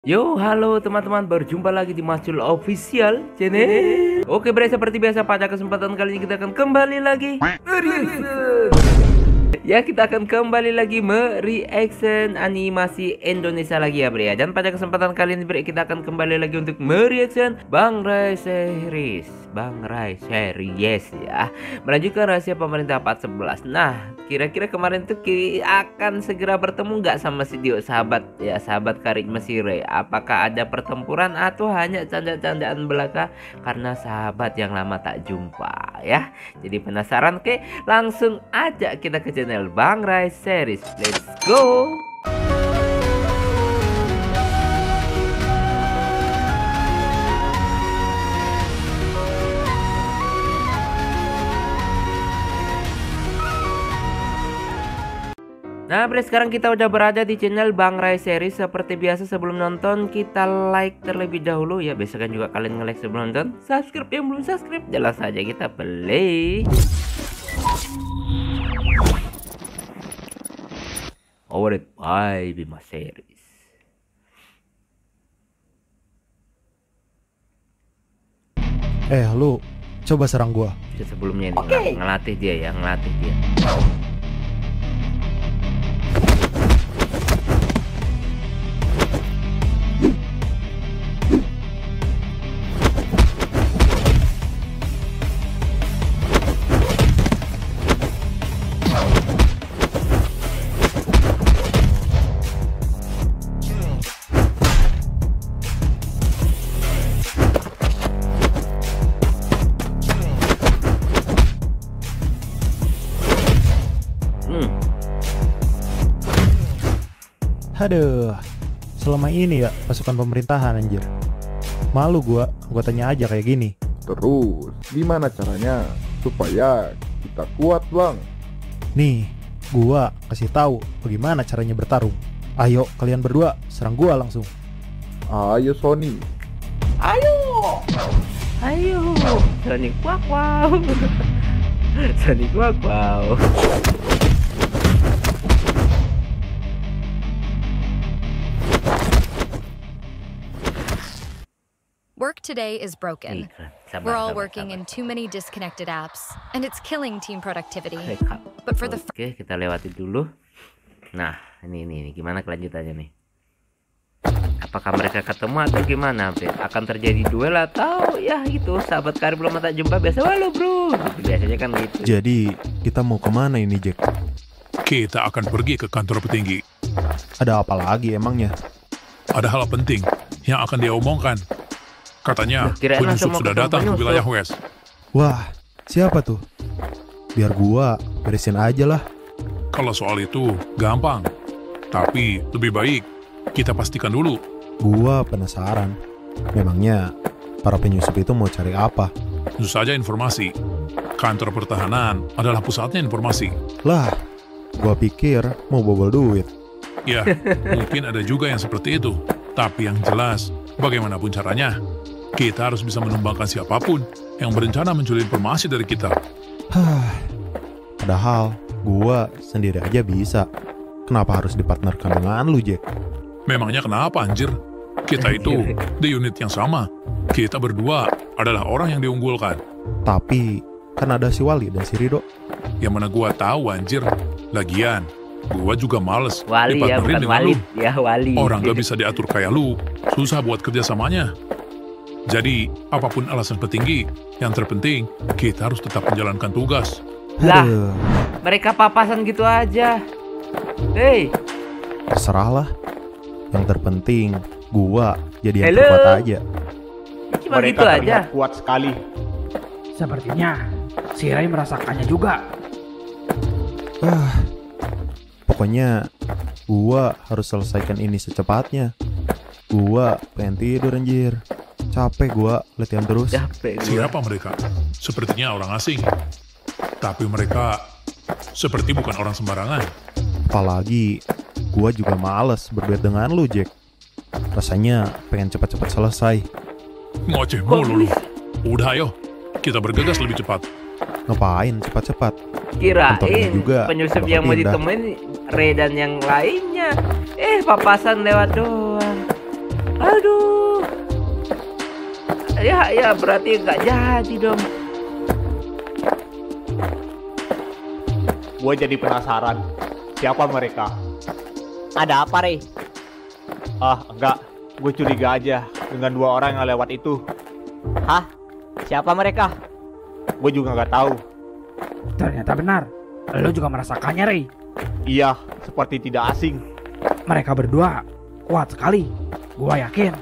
Yo, halo teman-teman, berjumpa lagi di Masjul Official Channel. Oke bre, seperti biasa pada kesempatan kali ini kita akan kembali lagi ya, kita akan kembali lagi mereaction animasi Indonesia lagi ya bre ya. Dan pada kesempatan kali ini bre, kita akan kembali lagi untuk mereaction Bang Rai series ya, melanjutkan rahasia pemerintah part 11. Nah, kira-kira kemarin tuh akan segera bertemu nggak sama si Dio, sahabat ya, sahabat karib Mesire? Apakah ada pertempuran atau hanya canda-candaan belaka karena sahabat yang lama tak jumpa ya? Jadi penasaran ke? Langsung aja kita ke channel Bang Rai series. Let's go. Nah bre, sekarang kita udah berada di channel Bang Rai series. Seperti biasa sebelum nonton kita like terlebih dahulu ya. Biasakan juga kalian nge-like sebelum nonton. Subscribe yang belum subscribe, jelas saja kita play. Powered by Bima series. Lu coba serang gua. Sebelumnya ini ngelatih dia ya, ngelatih dia. Aduh, selama ini ya pasukan pemerintahan anjir. Malu gua tanya aja kayak gini. Terus, gimana caranya supaya kita kuat, Bang? Nih, gua kasih tahu bagaimana caranya bertarung. Ayo kalian berdua serang gua langsung. Ayo Sony. Ayo Sonic wow. Sonic wow. Work today is broken. We're all working in too many disconnected apps, and it's killing team productivity. But for the Oke, kita lewati dulu. Nah, ini gimana kelanjutannya nih? Apakah mereka ketemu atau gimana? Akan terjadi duel atau ya gitu, sahabat karib belum tak jumpa biasa walau bro. Gitu, biasanya kan gitu. Jadi kita mau kemana ini Jack? Kita akan pergi ke kantor petinggi. Ada apa lagi emangnya? Ada hal penting yang akan dia omongkan. Katanya penyusup sudah datang ke wilayah West. Wah, siapa tuh? Biar gua beresin aja lah. Kalau soal itu gampang, tapi lebih baik kita pastikan dulu. Gua penasaran, memangnya para penyusup itu mau cari apa? Tentu saja informasi. Kantor pertahanan adalah pusatnya informasi. Lah, gua pikir mau bobol duit. Ya, mungkin ada juga yang seperti itu. Tapi yang jelas, bagaimanapun caranya, kita harus bisa menumbangkan siapapun yang berencana mencuri informasi dari kita. Padahal gua sendiri aja bisa. Kenapa harus dipartnerkan dengan lu, Jack? Memangnya kenapa, anjir? Kita itu di unit yang sama. Kita berdua adalah orang yang diunggulkan. Tapi kan ada si Wali dan si Rido. Yang mana gua tahu, anjir. Lagian, gua juga males Wali ya, bukan dipartnerin dengan Walid lu. ya, Wali. Orang gak bisa diatur kayak lu, susah buat kerjasamanya. Jadi, apapun alasan petinggi, yang terpenting kita harus tetap menjalankan tugas. Lah, Aduh, mereka papasan gitu aja. Hei, terserah lah. Yang terpenting gua jadi yang Halo. terkuat aja. cuma Mereka gitu aja. terlihat kuat sekali. Sepertinya si Rai merasakannya juga. Pokoknya gua harus selesaikan ini secepatnya. Gua pengen tidur anjir. Capek gua latihan terus. Capek gua. Siapa mereka? Sepertinya orang asing. Tapi mereka seperti bukan orang sembarangan. Apalagi gua juga males berduet dengan lu, Jack. Rasanya pengen cepat-cepat selesai. Ngoceh mulu lu. Udah ayo, kita bergegas lebih cepat. Ngapain cepat-cepat? Kirain Kantornya juga penyusup bakal yang mau pindah. ditemuin Ray dan yang lainnya. Papasan lewat doang. Ya berarti nggak jadi dong. Gue jadi penasaran, siapa mereka? Ada apa, Rey? Ah, enggak. Gue curiga aja dengan 2 orang yang lewat itu. Hah? Siapa mereka? Gue juga nggak tahu. Ternyata benar. Lo juga merasakannya, Rey. Iya, seperti tidak asing. Mereka berdua kuat sekali. Gua yakin.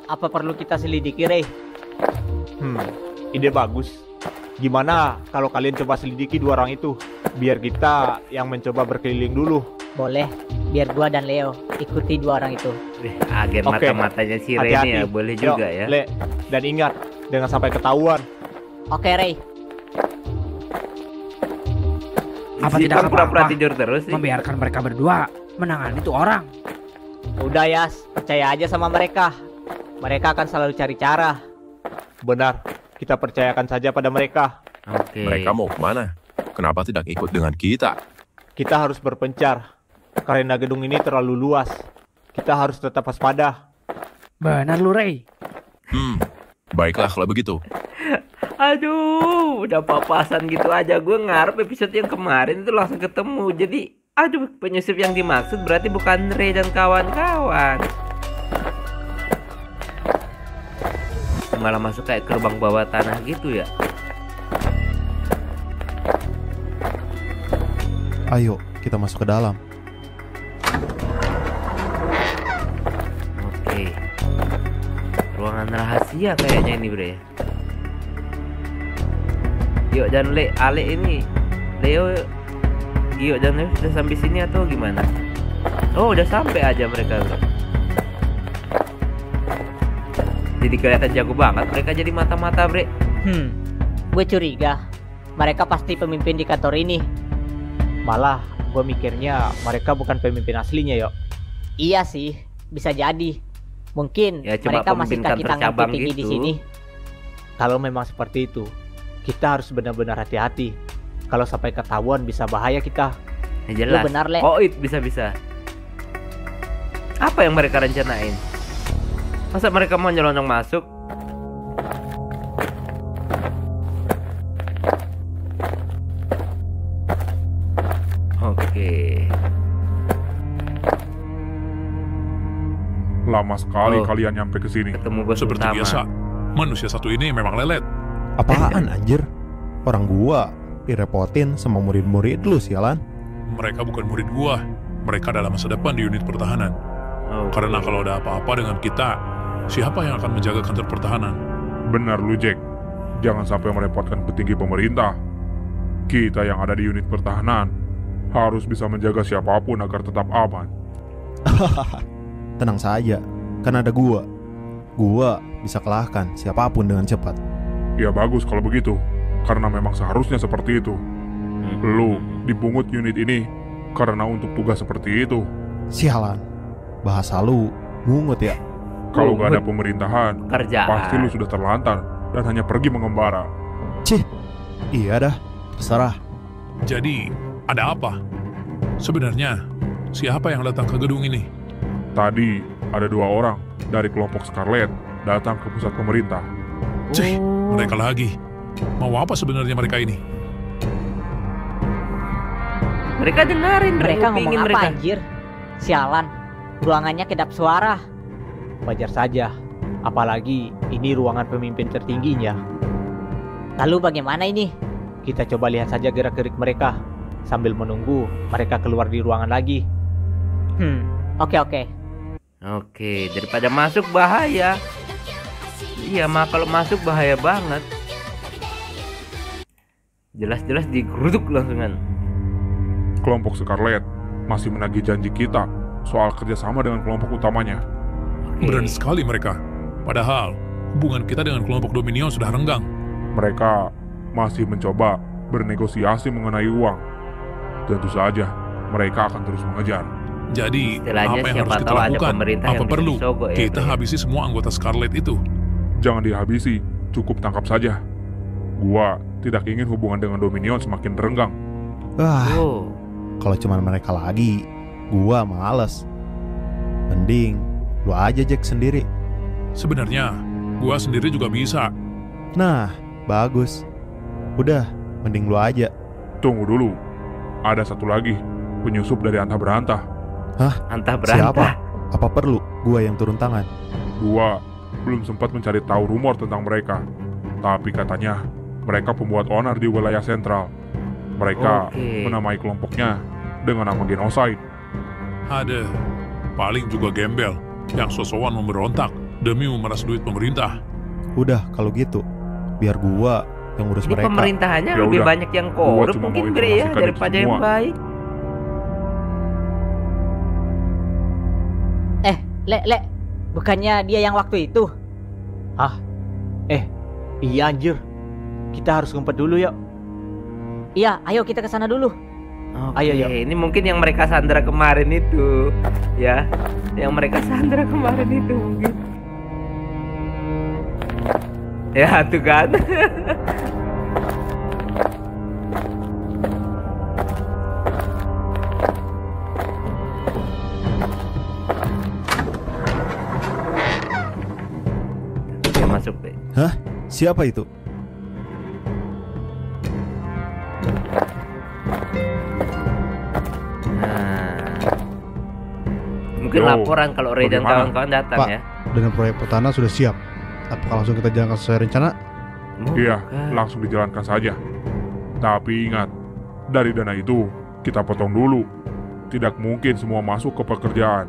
Apa perlu kita selidiki, Rey? Ide bagus. Gimana kalau kalian coba selidiki 2 orang itu? Biar kita yang mencoba berkeliling dulu. Boleh. Biar gua dan Leo ikuti 2 orang itu. Agen Oke. mata-matanya si Ray Hati-hati. ini ya, boleh Yuk, juga ya. Le. Dan ingat, jangan sampai ketahuan. Oke, Rey. Apa Si tidak Bang pura-pura apa-apa tidur terus sih. membiarkan mereka berdua menangani itu orang? Udah, Yas. Percaya aja sama mereka. Mereka akan selalu cari cara. Benar, kita percayakan saja pada mereka. Oke. Mereka mau kemana? Kenapa tidak ikut dengan kita? Kita harus berpencar. Karena gedung ini terlalu luas. Kita harus tetap waspada. Benar lu, Rey. Baiklah kalau begitu. Aduh, udah papasan gitu aja. Gue ngarep episode yang kemarin itu langsung ketemu. Jadi, aduh, penyusup yang dimaksud berarti bukan Ray dan kawan-kawan. Malah masuk kayak ke lubang bawah tanah gitu ya. Ayo, kita masuk ke dalam. Oke. Ruangan rahasia kayaknya ini, Bre. Gio dan Ale ini. Leo, Gio dan Leo sudah sampai sini atau gimana? Oh, udah sampai aja mereka. Jadi kelihatan jago banget mereka jadi mata-mata, Bre. Gue curiga. Mereka pasti pemimpin di kantor ini. Malah, gue mikirnya mereka bukan pemimpin aslinya, yo. Iya sih, bisa jadi. Mungkin Ya, cuma mereka masih pemimpin kaki kantor tangan cabang tinggi di gitu. sini. Kalau memang seperti itu, kita harus benar-benar hati-hati. Kalau sampai ketahuan bisa bahaya kita. Ya jelas. Lu benar, Le. Oh, bisa-bisa. Apa yang mereka rencanain? Masa mereka mau nyelonong masuk? Oke. Lama sekali Oh. kalian nyampe ke sini. Ketemu bos Seperti utama. biasa, manusia satu ini memang lelet. Apaan anjir? Orang gua direpotin sama murid-murid lu sialan. Mereka bukan murid gua. Mereka adalah masa depan di unit pertahanan. Oke. Karena kalau ada apa-apa dengan kita, siapa yang akan menjaga kantor pertahanan? Benar lu, Jack. Jangan sampai merepotkan petinggi pemerintah. Kita yang ada di unit pertahanan harus bisa menjaga siapapun agar tetap aman. Tenang saja, kan ada gua. Gua bisa kalahkan siapapun dengan cepat. Ya bagus kalau begitu, karena memang seharusnya seperti itu. Lu dipungut unit ini karena untuk tugas seperti itu. Sialan, bahasa lu mungut ya. Kalau gak ada pemerintahan, Kerjaan. pasti lu sudah terlantar dan hanya pergi mengembara. Cih, iya dah, terserah. Jadi, ada apa? Sebenarnya, siapa yang datang ke gedung ini? Tadi ada 2 orang dari kelompok Scarlet datang ke pusat pemerintah. Cih, mereka lagi. Mau apa sebenarnya mereka ini? Mereka dengerin, Bre. Mereka ngomong Kupingin apa, mereka. anjir? Sialan. Ruangannya kedap suara. Wajar saja. Apalagi ini ruangan pemimpin tertingginya. Lalu bagaimana ini? Kita coba lihat saja gerak-gerik mereka sambil menunggu mereka keluar di ruangan lagi. Oke. Oke, daripada masuk bahaya. Iya, mah kalau masuk bahaya banget. Jelas-jelas digeruduk langsungan. Kelompok Scarlet masih menagih janji kita soal kerjasama dengan kelompok utamanya. Oke. Berani sekali mereka. Padahal, hubungan kita dengan kelompok Dominion sudah renggang. Mereka masih mencoba bernegosiasi mengenai uang. Tentu saja, mereka akan terus mengejar. Jadi, Istilahnya apa yang siapa harus kita tahu ada lakukan? pemerintah Apa yang bisa perlu? disogok ya, Kita Bre. habisi semua anggota Scarlet itu. Jangan dihabisi, cukup tangkap saja. Gua tidak ingin hubungan dengan Dominion semakin renggang. Wah, Oh, kalau cuma mereka lagi, gua males. Mending lu aja Jack sendiri. Sebenarnya, Gua sendiri juga bisa. Nah, bagus. Udah, mending lu aja. Tunggu dulu. Ada satu lagi, penyusup dari antah berantah. Hah? Antah berantah? Siapa? Apa perlu gua yang turun tangan? Gua belum sempat mencari tahu rumor tentang mereka. Tapi katanya, mereka pembuat onar di wilayah sentral. Mereka menamai kelompoknya dengan nama Genocide. Ada, paling juga gembel yang sosokan memberontak demi memeras duit pemerintah. Udah, kalau gitu, biar gua yang urus Ini mereka. Pemerintahannya Ya lebih udah, banyak yang korup cuma mungkin mau Bre ya, informasikan itu daripada yang semua. baik. Le, bukannya dia yang waktu itu? Iya anjir. Kita harus ngumpet dulu yuk. Iya, ayo kita ke sana dulu. Oke, Ayo, yuk. ini mungkin yang mereka sandra kemarin itu, ya, yang mereka sandra kemarin itu mungkin. Ya, tuh kan. Oke, masuk deh. Hah? Siapa itu? Mungkin Yo, laporan kalau Ray dan bagaimana? kawan-kawan datang Pak, ya. dengan proyek pertahanan sudah siap. Apakah langsung kita jalankan sesuai rencana? Iya, Bukan. langsung dijalankan saja. Tapi ingat, dari dana itu kita potong dulu. Tidak mungkin semua masuk ke pekerjaan.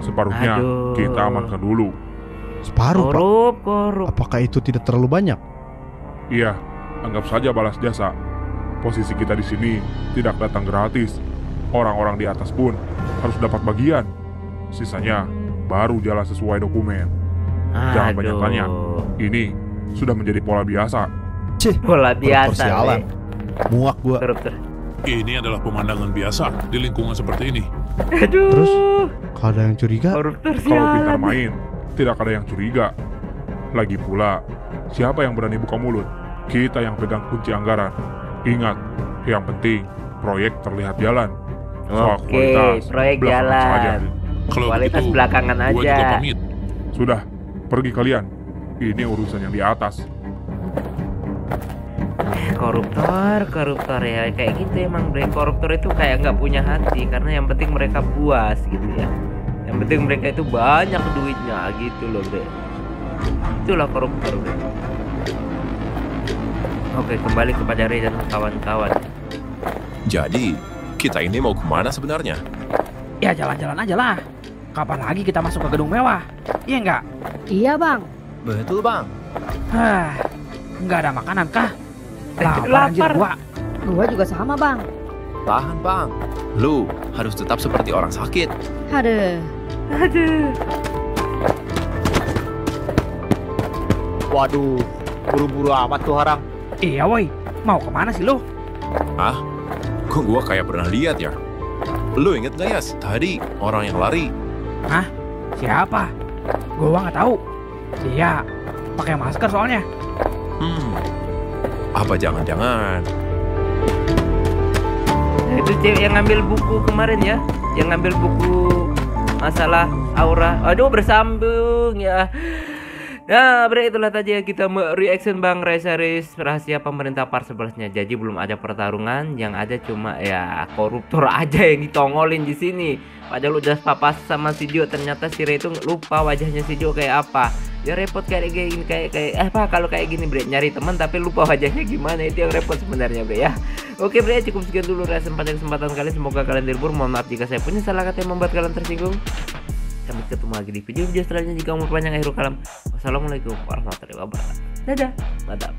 Separuhnya Aduh. kita amankan dulu. Separuh, Pak. Korup. Apakah itu tidak terlalu banyak? Iya, anggap saja balas jasa. Posisi kita di sini tidak datang gratis. Orang-orang di atas pun harus dapat bagian. Sisanya baru jalan sesuai dokumen. Jangan Aduh. banyak tanya. Ini sudah menjadi pola biasa. Cih, Bola biasa. sialan. Bre. Muak gua. Koruptor. Ini adalah pemandangan biasa di lingkungan seperti ini. Aduh. Terus? Kalau ada yang curiga, Koruptor Kalau pintar sialan. main, tidak ada yang curiga. Lagi pula, siapa yang berani buka mulut? Kita yang pegang kunci anggaran. Ingat, yang penting proyek terlihat jalan. Soal Oke, kualitas, proyek belakangan saja. jalan. Kalau Kualitas begitu, belakangan gua aja. juga pamit. Sudah, pergi kalian. Ini urusan yang di atas. Koruptor ya, kayak gitu emang Bre. Koruptor itu kayak nggak punya hati karena yang penting mereka puas gitu ya. Yang penting mereka itu banyak duitnya gitu loh Bre. Itulah koruptor Bre. Oke, kembali kepada Ray dan kawan-kawan. Jadi, kita ini mau kemana sebenarnya? ya jalan-jalan aja lah. Kapan lagi kita masuk ke gedung mewah? Iya nggak? Iya bang. Betul, Bang. Nggak ada makanan kah? Lapar. Anjir gua. Gua juga sama bang. Tahan, Bang. Lu harus tetap seperti orang sakit. Aduh. Waduh, buru-buru amat tuh orang. Iya woi, mau kemana sih lo? Hah? Kok gua kayak pernah lihat ya? Lu inget gak ya tadi orang yang lari? Hah? Siapa? Gua nggak tahu. Iya, pakai masker soalnya. Apa jangan-jangan? Nah, itu cewek yang ngambil buku kemarin ya, yang ngambil buku masalah aura. Aduh, bersambung ya. Nah, Bre, itulah tadi ya kita reaction Bang Ray series rahasia pemerintah part 11-nya. Jadi belum ada pertarungan, yang ada cuma ya koruptor aja yang ditongolin di sini. Padahal udah papas sama si Jo, ternyata si Ray itu lupa wajahnya si Jo kayak apa. Ya repot kayak gini, kayak kalau kayak gini Bre, nyari teman tapi lupa wajahnya gimana, itu yang repot sebenarnya Bre ya. Oke Bre, cukup sekian dulu reaction pada kesempatan kali. Semoga kalian terhibur. Mohon maaf jika saya punya salah kata yang membuat kalian tersinggung. Sampai ketemu lagi di video selanjutnya. Jika umur panjang akhirul kalam. Wassalamualaikum warahmatullahi wabarakatuh. Dadah, mantap.